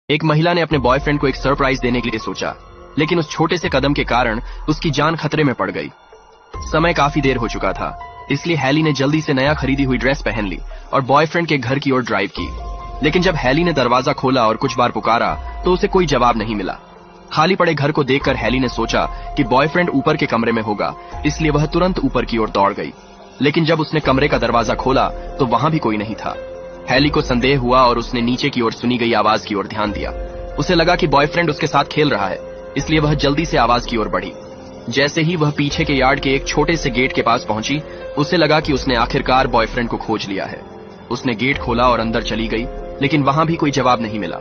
एक महिला ने अपने बॉयफ्रेंड को एक सरप्राइज देने के लिए सोचा, लेकिन उस छोटे से कदम के कारण उसकी जान खतरे में पड़ गई। समय काफी देर हो चुका था, इसलिए हैली ने जल्दी से नया खरीदी हुई ड्रेस पहन ली और बॉयफ्रेंड के घर की ओर ड्राइव की। लेकिन जब हैली ने दरवाजा खोला और कुछ बार पुकारा तो उसे कोई जवाब नहीं मिला। खाली पड़े घर को देखकर हैली ने सोचा कि बॉयफ्रेंड ऊपर के कमरे में होगा, इसलिए वह तुरंत ऊपर की ओर दौड़ गई। लेकिन जब उसने कमरे का दरवाजा खोला तो वहां भी कोई नहीं था। हैली को संदेह हुआ और उसने नीचे की ओर सुनी गई आवाज की ओर ध्यान दिया। उसे लगा कि बॉयफ्रेंड उसके साथ खेल रहा है, इसलिए वह जल्दी से आवाज की ओर बढ़ी। जैसे ही वह पीछे के यार्ड के एक छोटे से गेट के पास पहुंची, उसे लगा कि उसने आखिरकार बॉयफ्रेंड को खोज लिया है। उसने गेट खोला और अंदर चली गई, लेकिन वहां भी कोई जवाब नहीं मिला।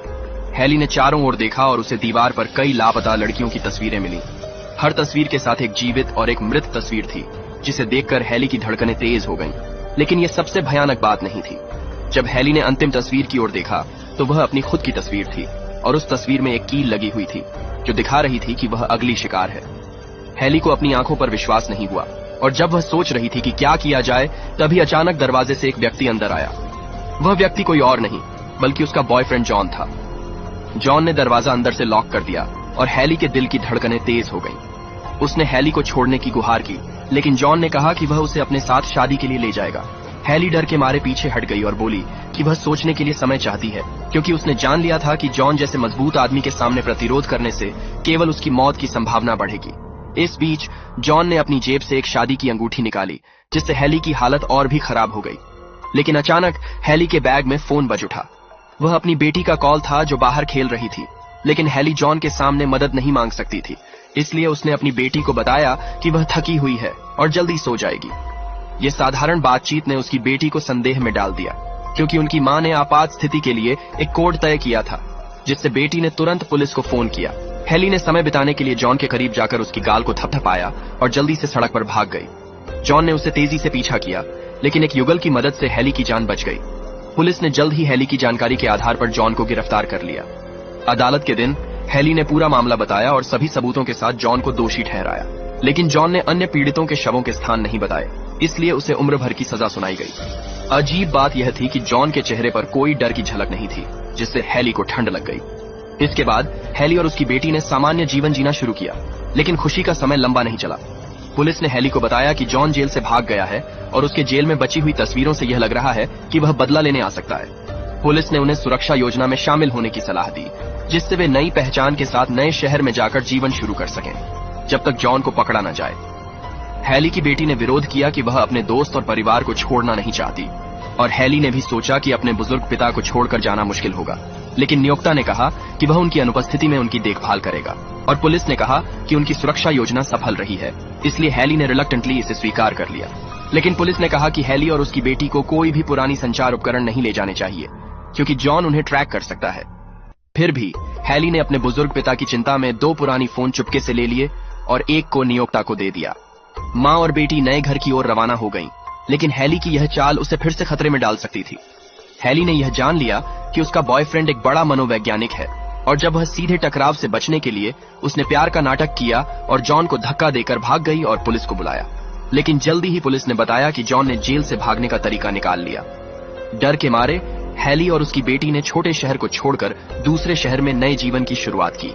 हैली ने चारों ओर देखा और उसे दीवार पर कई लापता लड़कियों की तस्वीरें मिली। हर तस्वीर के साथ एक जीवित और एक मृत तस्वीर थी, जिसे देखकर हैली की धड़कनें तेज हो गईं। लेकिन यह सबसे भयानक बात नहीं थी। जब हैली ने अंतिम तस्वीर की ओर देखा तो वह अपनी खुद की तस्वीर थी और उस तस्वीर में एक कील लगी हुई थी जो दिखा रही थी कि वह अगली शिकार है। हैली को अपनी आंखों पर विश्वास नहीं हुआ और जब वह सोच रही थी कि क्या किया जाए, तभी अचानक दरवाजे से एक व्यक्ति अंदर आया। वह व्यक्ति कोई और नहीं बल्कि उसका बॉयफ्रेंड जॉन था। जॉन ने दरवाजा अंदर से लॉक कर दिया और हैली के दिल की धड़कनें तेज हो गईं। उसने हैली को छोड़ने की गुहार की, लेकिन जॉन ने कहा कि वह उसे अपने साथ शादी के लिए ले जाएगा। हैली डर के मारे पीछे हट गई और बोली कि वह सोचने के लिए समय चाहती है, क्योंकि उसने जान लिया था कि जॉन जैसे मजबूत आदमी के सामने प्रतिरोध करने से केवल उसकी मौत की संभावना बढ़ेगी। इस बीच जॉन ने अपनी जेब से एक शादी की अंगूठी निकाली, जिससे हैली की हालत और भी खराब हो गई। लेकिन अचानक हैली के बैग में फोन बज उठा। वह अपनी बेटी का कॉल था जो बाहर खेल रही थी। लेकिन हैली जॉन के सामने मदद नहीं मांग सकती थी, इसलिए उसने अपनी बेटी को बताया कि वह थकी हुई है और जल्दी सो जाएगी। यह साधारण बातचीत ने उसकी बेटी को संदेह में डाल दिया, क्योंकि उनकी मां ने आपात स्थिति के लिए एक कोड तय किया था, जिससे बेटी ने तुरंत पुलिस को फोन किया। हैली ने समय बिताने के लिए जॉन के करीब जाकर उसकी गाल को थपथपाया और जल्दी से सड़क पर भाग गई। जॉन ने उसे तेजी से पीछा किया, लेकिन एक युगल की मदद से हैली की जान बच गई। पुलिस ने जल्द ही हैली की जानकारी के आधार पर जॉन को गिरफ्तार कर लिया। अदालत के दिन हैली ने पूरा मामला बताया और सभी सबूतों के साथ जॉन को दोषी ठहराया। लेकिन जॉन ने अन्य पीड़ितों के शवों के स्थान नहीं बताए, इसलिए उसे उम्र भर की सजा सुनाई गई। अजीब बात यह थी कि जॉन के चेहरे पर कोई डर की झलक नहीं थी, जिससे हैली को ठंड लग गई। इसके बाद हैली और उसकी बेटी ने सामान्य जीवन जीना शुरू किया, लेकिन खुशी का समय लंबा नहीं चला। पुलिस ने हैली को बताया कि जॉन जेल से भाग गया है और उसके जेल में बची हुई तस्वीरों से यह लग रहा है कि वह बदला लेने आ सकता है। पुलिस ने उन्हें सुरक्षा योजना में शामिल होने की सलाह दी, जिससे वे नई पहचान के साथ नए शहर में जाकर जीवन शुरू कर सकें, जब तक जॉन को पकड़ा न जाए। हैली की बेटी ने विरोध किया कि वह अपने दोस्त और परिवार को छोड़ना नहीं चाहती, और हैली ने भी सोचा कि अपने बुजुर्ग पिता को छोड़कर जाना मुश्किल होगा। लेकिन नियोक्ता ने कहा कि वह उनकी अनुपस्थिति में उनकी देखभाल करेगा, और पुलिस ने कहा कि उनकी सुरक्षा योजना सफल रही है, इसलिए हैली ने रिलक्टेंटली इसे स्वीकार कर लिया। लेकिन पुलिस ने कहा कि हैली और उसकी बेटी को कोई भी पुरानी संचार उपकरण नहीं ले जाने चाहिए, क्योंकि जॉन उन्हें ट्रैक कर सकता है। फिर भी हैली ने अपने बुजुर्ग पिता की चिंता में 2 पुरानी फोन चुपके से ले लिए और एक को नियोक्ता को दे दिया। माँ और बेटी नए घर की ओर रवाना हो गईं, लेकिन हैली की यह चाल उसे फिर से खतरे में डाल सकती थी। हैली ने यह जान लिया कि उसका बॉयफ्रेंड एक बड़ा मनोवैज्ञानिक है, और जब वह सीधे टकराव से बचने के लिए उसने प्यार का नाटक किया और जॉन को धक्का देकर भाग गई और पुलिस को बुलाया। लेकिन जल्दी ही पुलिस ने बताया कि जॉन ने जेल से भागने का तरीका निकाल लिया। डर के मारे हैली और उसकी बेटी ने छोटे शहर को छोड़कर दूसरे शहर में नए जीवन की शुरुआत की।